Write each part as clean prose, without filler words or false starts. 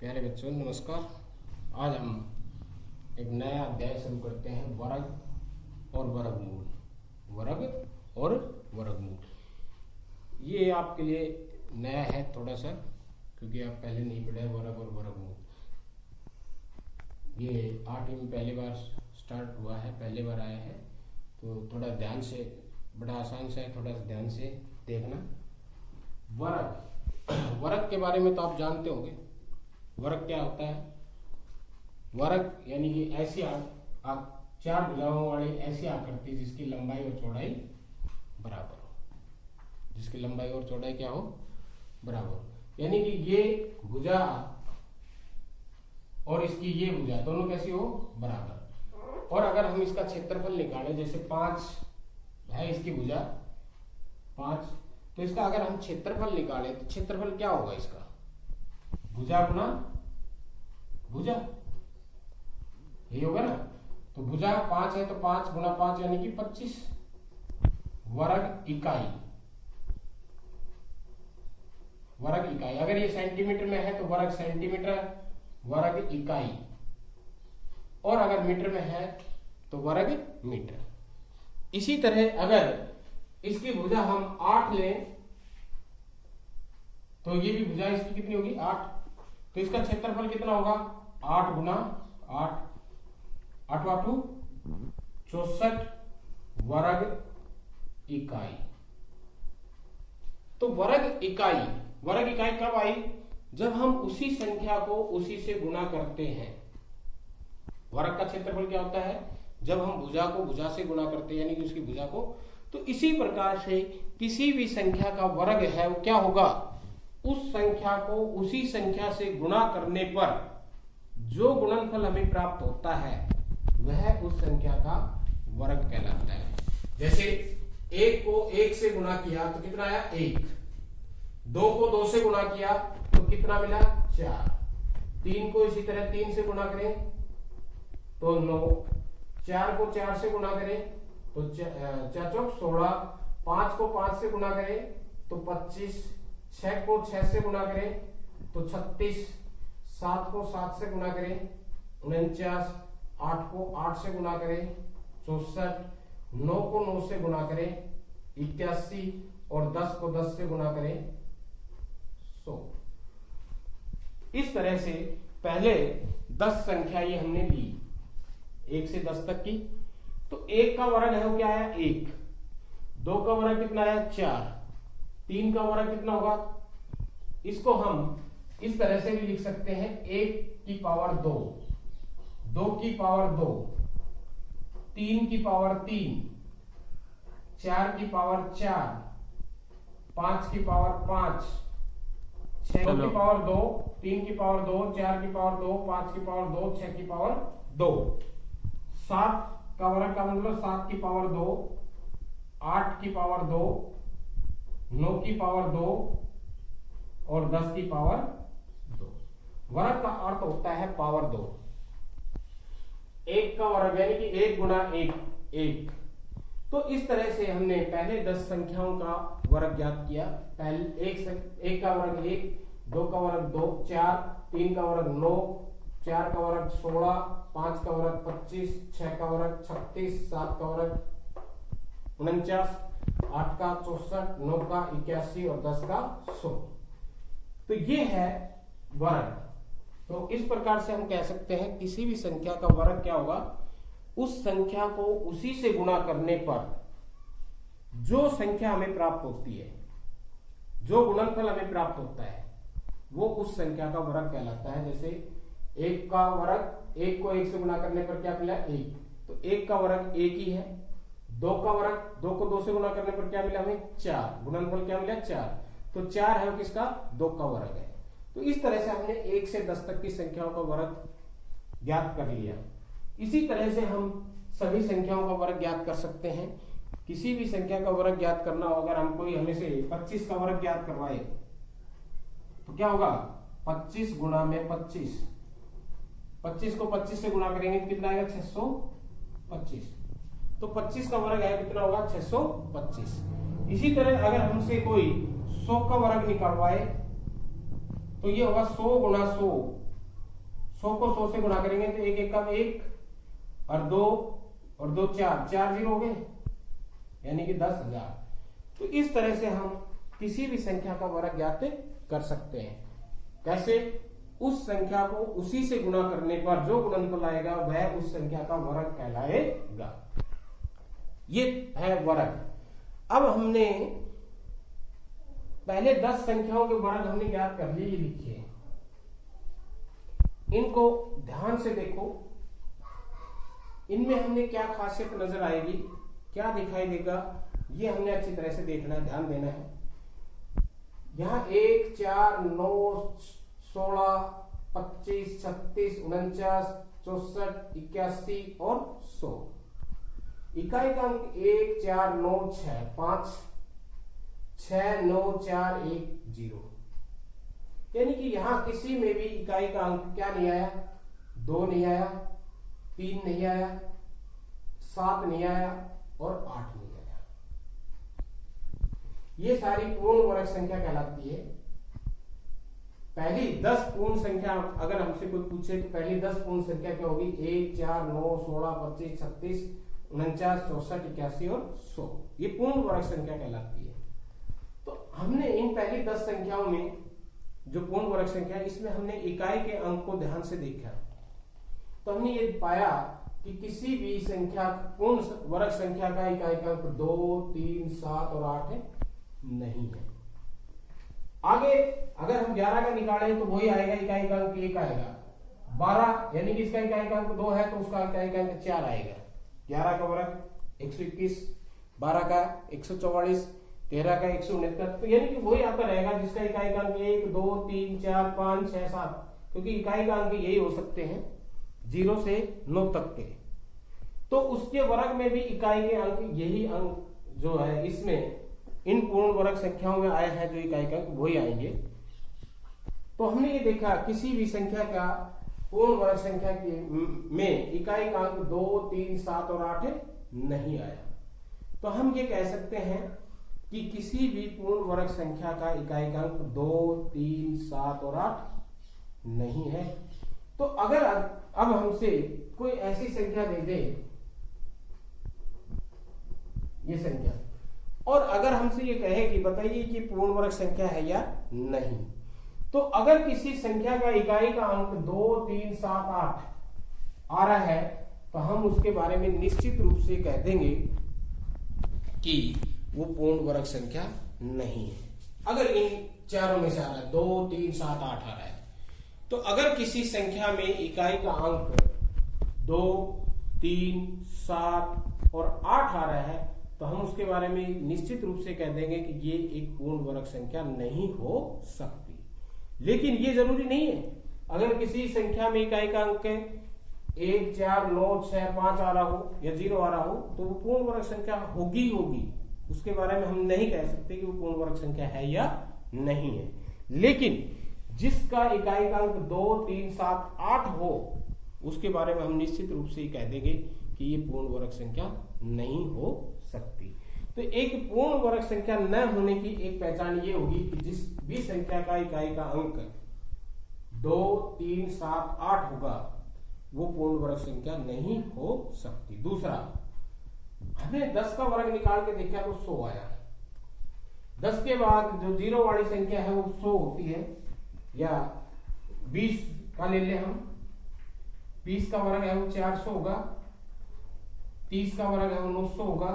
प्यारे बच्चों नमस्कार। आज हम एक नया अध्याय शुरू करते हैं, वर्ग और वर्गमूल। वर्ग और वर्गमूल ये आपके लिए नया है थोड़ा सा, क्योंकि आप पहले नहीं पढ़े वर्ग और वर्गमूल। ये 8वीं में पहली बार स्टार्ट हुआ है, पहली बार आया है, तो थोड़ा ध्यान से, बड़ा आसान सा है, थोड़ा सा ध्यान से देखना। वर्ग वर्ग के बारे में तो आप जानते होंगे। वर्ग क्या होता है? वर्ग यानी कि ऐसी चार भुजाओं वाली ऐसी आकृति जिसकी लंबाई और चौड़ाई बराबर हो। जिसकी लंबाई और चौड़ाई क्या हो? बराबर हो। यानी कि ये भुजा और इसकी ये भुजा दोनों कैसी हो? बराबर। और अगर हम इसका क्षेत्रफल निकालें, जैसे 5 है इसकी भुजा 5, तो इसका अगर हम क्षेत्रफल निकालें तो क्षेत्रफल क्या होगा? इसका भुजा गुना भुजा, यही होगा ना। तो भुजा 5 है तो 5 गुना 5 यानी कि 25 वर्ग इकाई। वर्ग इकाई अगर ये सेंटीमीटर में है तो वर्ग सेंटीमीटर वर्ग इकाई, और अगर मीटर में है तो वर्ग मीटर। इसी तरह अगर इसकी भुजा हम 8 लें तो ये भी भुजा इसकी कितनी होगी? 8। तो इसका क्षेत्रफल कितना होगा? 8 गुना 8, 8 8 64 वर्ग इकाई। तो वर्ग इकाई कब आई? जब हम उसी संख्या को उसी से गुना करते हैं। वर्ग का क्षेत्रफल क्या होता है? जब हम भुजा को भुजा से गुना करते हैं, यानी कि उसकी भुजा को। तो इसी प्रकार से किसी भी संख्या का वर्ग है वो क्या होगा? उस संख्या को उसी संख्या से गुणा करने पर जो गुणनफल हमें प्राप्त होता है वह उस संख्या का वर्ग कहलाता है। जैसे 1 को 1 से गुणा किया तो कितना आया? 1। 2 को 2 से गुणा किया तो कितना मिला? 4। 3 को इसी तरह 3 से गुणा करें तो 9। 4 को 4 से गुणा करें तो 4 चौक 16। 5 को 5 से गुणा करें तो 25। 6 को 6 से गुणा करें तो 36। 7 को 7 से गुणा करें 49। 8 को 8 से गुणा करें 64। 9 को 9 से गुणा करें 81, और 10 को 10 से गुणा करें 100। इस तरह से पहले 10 संख्या ये हमने ली 1 से 10 तक की। तो 1 का वर्ग है वो क्या आया? 1। 2 का वर्ग कितना आया? 4। 3 का वर्ग कितना होगा? इसको हम इस तरह से भी लिख सकते हैं, 1 की पावर 2, 2 की पावर 2, 3 की पावर 3, 4 की पावर 4, 5 की पावर 5, 6 की पावर 2, 3 की पावर 2, 4 की पावर 2, 5 की पावर 2, 6 की पावर 2। 7 का वर्ग का मतलब 7 की पावर 2, 8 की पावर 2, 9 की पावर 2 और 10 की पावर 2। वर्ग का अर्थ होता है पावर 2। 1 का वर्ग यानी कि 1 गुना 1 1। तो इस तरह से हमने पहले 10 संख्याओं का वर्ग ज्ञात किया। पहले 1 का वर्ग 1, 2 का वर्ग 2, 4, 3 का वर्ग 9, 4 का वर्ग 16, 5 का वर्ग 25, 6 का वर्ग 36, 7 का वर्ग 49, 8 का 64, 9 का 81 और 10 का 100। तो ये है वर्ग। तो इस प्रकार से हम कह सकते हैं किसी भी संख्या का वर्ग क्या होगा? उस संख्या को उसी से गुणा करने पर जो संख्या हमें प्राप्त होती है, जो गुणनफल हमें प्राप्त होता है, वो उस संख्या का वर्ग कहलाता है। जैसे 1 का वर्ग, 1 को 1 से गुणा करने पर क्या मिला? 1। तो 1 का वर्ग 1 ही है। 2 का वर्ग, 2 को 2 से गुणा करने पर क्या मिला हमें? 4। गुणनफल क्या मिला? 4। तो 4 है किसका? 2 का वर्ग है। तो इस तरह से हमने 1 से 10 तक की संख्याओं का वर्ग ज्ञात कर लिया। इसी तरह से हम सभी संख्याओं का वर्ग ज्ञात कर सकते हैं। किसी भी संख्या का वर्ग ज्ञात करना हो, अगर हम कोई हमें से 25 का वर्ग ज्ञात करवाए तो क्या होगा? 25 गुणा में 25। 25 को 25 से गुणा करेंगे तो कितना आएगा? 625। तो 25 का वर्ग है कितना होगा? 625। इसी तरह अगर हमसे कोई 100 का वर्ग निकलवाए तो ये होगा 100 गुणा 100 100 को 100 से गुणा करेंगे तो एक एक का 1 और 2 और 2 4 जीरो हो गए, यानी कि 10,000। तो इस तरह से हम किसी भी संख्या का वर्ग ज्ञात कर सकते हैं। कैसे? उस संख्या को उसी से गुणा करने पर जो गुणनफल आएगा वह उस संख्या का वर्ग कहलाएगा। ये है वर्ग। अब हमने पहले 10 संख्याओं के वर्ग हमने ज्ञात कर लिए, लिखिए, इनको ध्यान से देखो, इनमें हमने क्या खासियत नजर आएगी, क्या दिखाई देगा, ये हमने अच्छी तरह से देखना है, ध्यान देना है। यहां 1 4 9 16 25 36 49 64 81 और 100। इकाई का अंक 1 4 9 6 5 6 9 4 1 0, यानी कि यहां किसी में भी इकाई का अंक क्या नहीं आया, 2 नहीं आया, 3 नहीं आया, 7 नहीं आया और 8 नहीं आया। ये सारी पूर्ण वर्ग संख्या कहलाती है। पहली 10 पूर्ण संख्या अगर हमसे कोई पूछे तो पहली 10 पूर्ण संख्या क्या होगी? 1 4 9 16 25 36 49 64 81 और 100, ये पूर्ण वर्ग संख्या कहलाती है। तो हमने इन पहली 10 संख्याओं में जो पूर्ण वर्ग संख्या है, इसमें हमने इकाई के अंक को ध्यान से देखा, तो हमने ये पाया कि किसी भी संख्या पूर्ण वर्ग संख्या का इकाई का अंक 2 3 7 और 8 नहीं है। आगे अगर हम 11 का निकालें तो वही आएगा, इकाई का अंक 1 आएगा। 12 यानी कि इसका इकाई का अंक 2 है तो उसका इकाई का अंक 4 आएगा। 11 का वर्ग 121, 12 का 144, 13 का 169, तो यानी कि वही आता रहेगा जिसका इकाई का अंक 1 2 3 4 5 6 7, क्योंकि इकाई का अंक यही हो सकते हैं 0 से 9 तक के। तो उसके वर्ग में भी इकाई के अंक, यही अंक जो है इसमें इन पूर्ण वर्ग संख्याओं में आए हैं, जो इकाई का अंक वही आएंगे। तो हमने ये देखा किसी भी संख्या का पूर्ण वर्ग संख्या के में इकाई का अंक 2 3 7 और 8 नहीं आया। तो हम ये कह सकते हैं कि किसी भी पूर्ण वर्ग संख्या का इकाई का अंक 2 3 7 और 8 नहीं है। तो अगर अब हमसे कोई ऐसी संख्या दे दे, ये संख्या, और अगर हमसे ये कहे कि बताइए कि पूर्ण वर्ग संख्या है या नहीं, तो अगर किसी संख्या का इकाई का अंक 2 3 7 8 आ रहा है तो हम उसके बारे में निश्चित रूप से कह देंगे कि वो पूर्ण वर्ग संख्या नहीं है। अगर इन चारों में से आ रहा है 2 3 7 8 आ रहा है, तो अगर किसी संख्या में इकाई का अंक 2 3 7 और 8 आ रहा है तो हम उसके बारे में निश्चित रूप से कह देंगे कि ये एक पूर्ण वर्ग संख्या नहीं हो सकती। लेकिन ये जरूरी नहीं है। अगर किसी संख्या में इकाई का अंक 1 4 9 6 5 आ रहा हो या 0 आ रहा हो तो वो पूर्ण वर्ग संख्या होगी, उसके बारे में हम नहीं कह सकते कि वो पूर्ण वर्ग संख्या है या नहीं है। लेकिन जिसका इकाई का अंक 2 3 7 8 हो उसके बारे में हम निश्चित रूप से कह देंगे कि ये पूर्ण वर्ग संख्या नहीं हो सकती। तो एक पूर्ण वर्ग संख्या न होने की एक पहचान ये होगी कि जिस भी संख्या का इकाई का अंक 2 3 7 8 होगा वो पूर्ण वर्ग संख्या नहीं हो सकती। दूसरा, हमने 10 का वर्ग निकाल के देखा तो 100 आया। 10 के बाद जो 0 वाली संख्या है वो 100 होती है, या 20 का ले ले हम, 20 का वर्ग है वो 400 होगा, 30 का वर्ग है वो 900 होगा,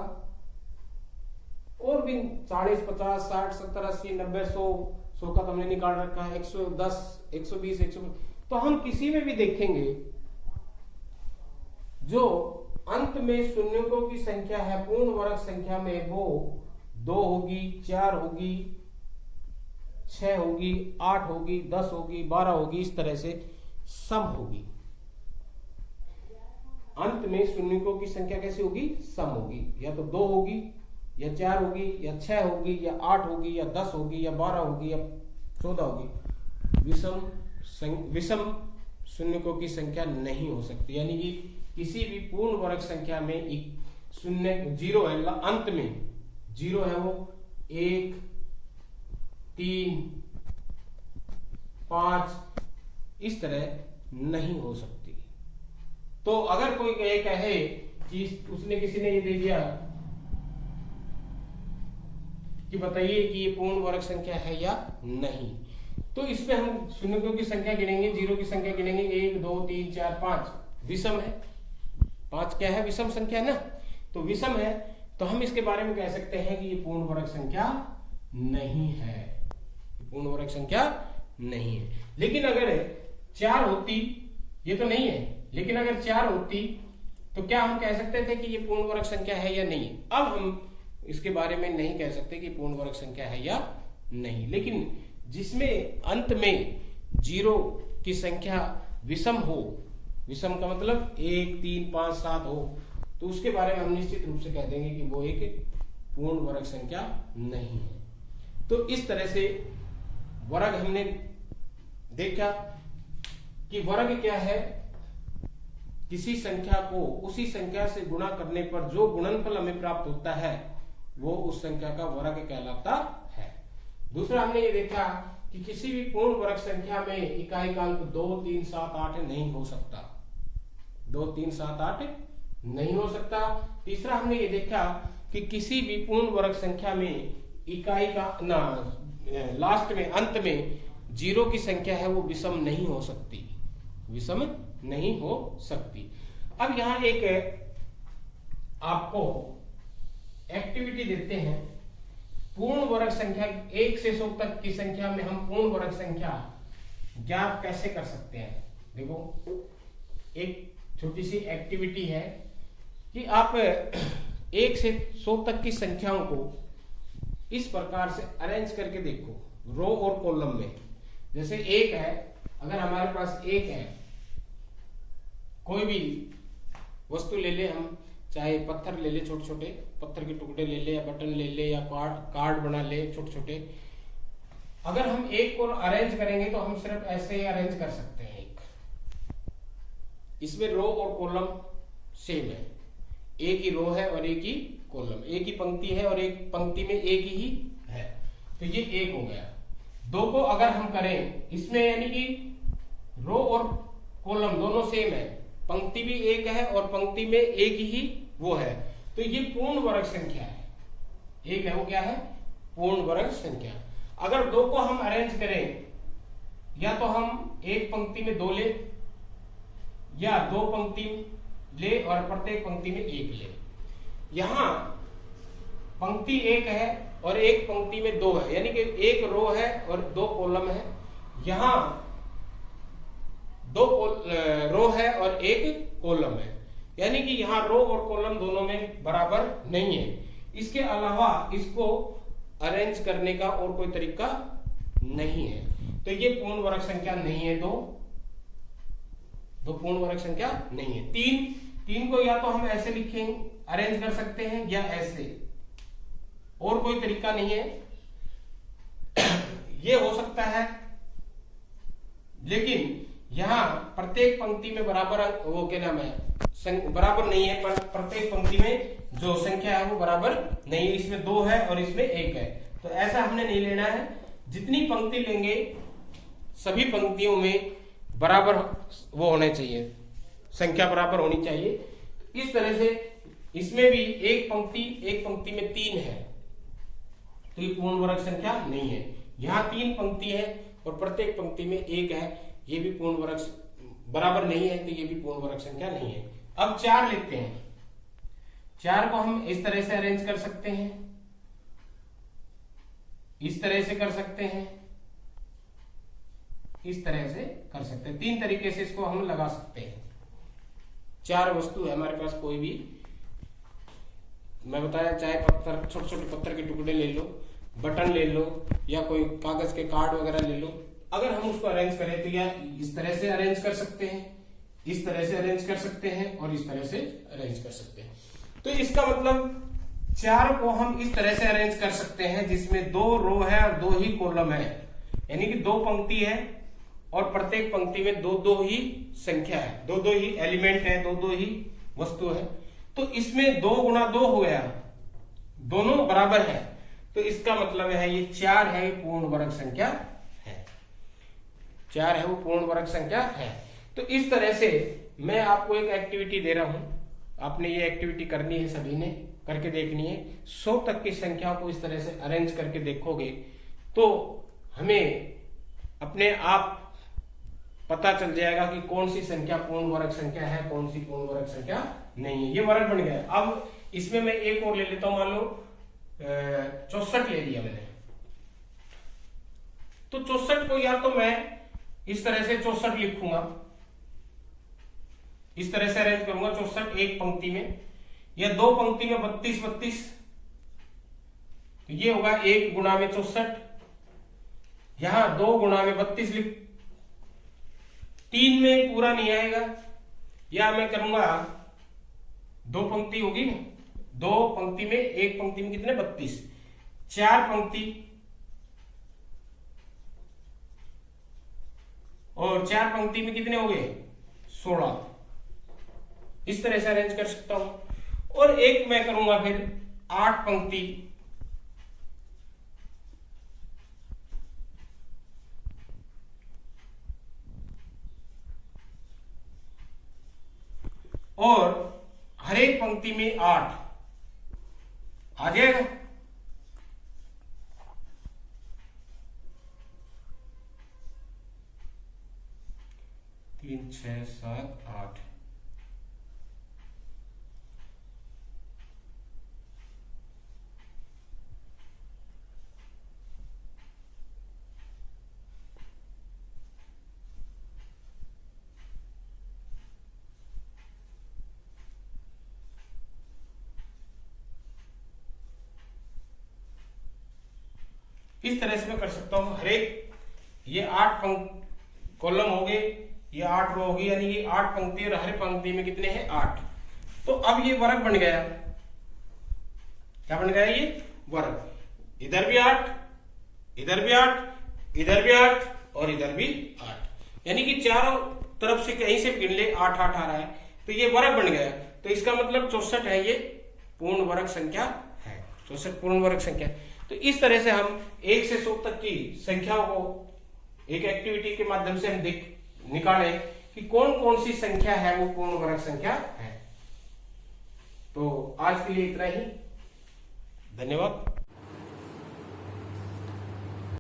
और भी 40 50 60 70 80 90 100 का तो हमने निकाल रखा है, 110 120 120। तो हम किसी में भी देखेंगे जो अंत में शून्यों की संख्या है पूर्ण वर्ग संख्या में, वो 2 होगी, 4 होगी, 6 होगी, 8 होगी, 10 होगी, 12 होगी, इस तरह से सम होगी। अंत में शून्यों की संख्या कैसी होगी? सम होगी। या तो 2 होगी, या 4 होगी, या 6 होगी, या 8 होगी, या 10 होगी, या 12 होगी, या 14 होगी। विषम शून्यों की संख्या नहीं हो सकती। यानी कि किसी भी पूर्ण वर्ग संख्या में एक शून्य 0 है, अंत में 0 है, वो 1 3 5 इस तरह नहीं हो सकती। तो अगर कोई ये कहे कि उसने किसी ने ये दे दिया कि बताइए कि ये पूर्ण वर्ग संख्या है या नहीं, तो इसमें हम शून्यों की संख्या गिनेंगे, जीरो की संख्या गिनेंगे, 1 2 3 4 5 विषम है। 5 क्या है? विषम संख्या है ना। तो विषम है तो हम इसके बारे में कह सकते हैं कि ये पूर्ण वर्ग संख्या नहीं है, पूर्ण वर्ग संख्या नहीं है। लेकिन अगर 4 होती, ये तो नहीं है, लेकिन अगर 4 होती तो क्या हम कह सकते थे कि ये पूर्ण वर्ग संख्या है या नहीं? अब हम इसके बारे में नहीं कह सकते कि पूर्ण वर्ग संख्या है या नहीं। लेकिन जिसमें अंत में जीरो की संख्या विषम हो, विषम का मतलब 1 3 5 7 हो, तो उसके बारे में हम निश्चित रूप से कह देंगे कि वो एक पूर्ण वर्ग संख्या नहीं है। तो इस तरह से वर्ग हमने देखा कि वर्ग क्या है, किसी संख्या को उसी संख्या से गुणा करने पर जो गुणनफल हमें प्राप्त होता है वो उस संख्या का वर्ग कहलाता है। दूसरा हमने ये देखा कि किसी भी पूर्ण वर्ग संख्या में इकाई का अंक 2 3 7 8 नहीं हो सकता, 2 3 7 8 नहीं हो सकता। तीसरा हमने ये देखा कि किसी भी पूर्ण वर्ग संख्या में इकाई का लास्ट में अंत में जीरो की संख्या है वो विषम नहीं हो सकती, विषम नहीं हो सकती। अब यहां एक आपको एक्टिविटी देते हैं, पूर्ण वर्ग संख्या 1 से 100 तक की संख्या में हम पूर्ण वर्ग संख्या ज्ञात कैसे कर सकते हैं। देखो एक छोटी सी एक्टिविटी है कि आप 1 से 100 तक की संख्याओं को इस प्रकार से अरेंज करके देखो, रो और कॉलम में। जैसे 1 है, अगर हमारे पास 1 है, कोई भी वस्तु ले ले, हम चाहे पत्थर ले ले, छोटे छोटे पत्थर के टुकड़े ले ले, या बटन ले ले, या कार्ड बना ले छोटे छोटे। अगर हम 1 को अरेंज करेंगे तो हम सिर्फ ऐसे ही अरेंज कर सकते हैं। इसमें रो और कॉलम सेम है, एक ही रो है और एक ही कॉलम, एक ही पंक्ति है और एक पंक्ति में एक ही है, तो ये 1 हो गया। 2 को अगर हम करें इसमें, यानी कि रो और कॉलम दोनों सेम है, पंक्ति भी एक है और पंक्ति में एक ही वो है, तो ये पूर्ण वर्ग संख्या है। 1 है वो क्या है? पूर्ण वर्ग संख्या। अगर 2 को हम अरेंज करें, या तो हम एक पंक्ति में 2 ले, या 2 पंक्ति ले और प्रत्येक पंक्ति में 1 ले। यहां पंक्ति 1 है और एक पंक्ति में 2 है, यानी कि 1 रो है और 2 कॉलम है। यहां 2 रो है और 1 कॉलम है, यानी कि यहां रो और कॉलम दोनों में बराबर नहीं है। इसके अलावा इसको अरेंज करने का और कोई तरीका नहीं है, तो ये पूर्ण वर्ग संख्या नहीं है। 2 पूर्ण वर्ग संख्या नहीं है। 3 को या तो हम ऐसे लिखेंगे, अरेंज कर सकते हैं, या ऐसे, और कोई तरीका नहीं है। ये हो सकता है, लेकिन यहां प्रत्येक पंक्ति में बराबर वो क्या नाम है, बराबर नहीं है, पर प्रत्येक पंक्ति में जो संख्या है वो बराबर नहीं है। इसमें 2 है और इसमें 1 है, तो ऐसा हमने नहीं लेना है। जितनी पंक्ति लेंगे सभी पंक्तियों में बराबर वो होने चाहिए, संख्या बराबर होनी चाहिए। इस तरह से इसमें भी एक पंक्ति में 3 है, तो ये पूर्ण वर्ग संख्या नहीं है। यहाँ 3 पंक्ति है और प्रत्येक पंक्ति में 1 है, ये भी पूर्ण वर्ग बराबर नहीं है, तो ये भी पूर्ण वर्ग संख्या नहीं है। अब 4 लिखते हैं। 4 को हम इस तरह से अरेंज कर सकते हैं, इस तरह से कर सकते हैं, इस तरह से कर सकते हैं। 3 तरीके से इसको हम लगा सकते हैं। 4 वस्तु है हमारे पास, कोई भी, मैं बताया, चाहे पत्थर, छोटे छोटे पत्थर के टुकड़े ले लो, बटन ले लो, या कोई कागज के कार्ड वगैरह ले लो। अगर हम उसको अरेंज करें तो या इस तरह से अरेंज कर सकते हैं, इस तरह से अरेंज कर सकते हैं, और इस तरह से अरेंज कर सकते हैं। तो इसका मतलब 4 को हम इस तरह से अरेंज कर सकते हैं जिसमें 2 रो है और 2 ही कॉलम है, यानी कि 2 पंक्ति है और प्रत्येक पंक्ति में 2 ही संख्या है, 2 ही एलिमेंट है, 2 ही वस्तु है। तो इसमें 2 गुणा 2 हो गया, दोनों बराबर है, तो इसका मतलब है ये 4 है, पूर्ण वर्ग संख्या है। 4 है वो पूर्ण वर्ग संख्या है। तो इस तरह से मैं आपको एक एक्टिविटी दे रहा हूं, आपने ये एक्टिविटी करनी है, सभी ने करके देखनी है। 100 तक की संख्या को इस तरह से अरेंज करके देखोगे तो हमें अपने आप पता चल जाएगा कि कौन सी संख्या पूर्ण वर्ग संख्या है, कौन सी पूर्ण वर्ग संख्या नहीं है। ये वर्ग बन गया। अब इसमें मैं एक और ले लेता हूं, मान लो 64 ले लिया मैंने। तो 64 को या तो मैं इस तरह से 64 लिखूंगा, इस तरह से अरेंज करूंगा 64 एक पंक्ति में, या दो पंक्ति में 32 32। तो ये होगा 1 गुणा में 64, यहां 2 गुणा में 32 लिख, 3 में पूरा नहीं आएगा, या मैं करूंगा 2 पंक्ति होगी ना, 2 पंक्ति में, एक पंक्ति में कितने 32, 4 पंक्ति और 4 पंक्ति में कितने हो गए 16। इस तरह से अरेंज कर सकता हूं। और एक मैं करूंगा फिर 8 पंक्ति और हर एक पंक्ति में 8 आ जाएगा। 3 6 7 8। इस तरह से मैं कर सकता हूं। हर एक ये 8 कॉलम हो गए, ये 8 रो होगी, यानी ये 8 पंक्ति और हर पंक्ति में कितने हैं 8। तो अब ये वर्ग बन गया। क्या बन गया ये वर्ग। इधर भी 8, इधर भी 8, इधर भी 8 और इधर भी 8, यानी कि चारों तरफ से कहीं से गिन ले 8 8 आ रहा है, तो ये वर्ग बन गया। तो इसका मतलब 64 है, ये पूर्ण वर्ग संख्या है। 64 पूर्ण वर्ग संख्या। तो इस तरह से हम 1 से 100 तक की संख्याओं को एक एक्टिविटी के माध्यम से हम निकाले कि कौन कौन सी संख्या है वो पूर्ण वर्ग संख्या है। तो आज के लिए इतना ही। धन्यवाद।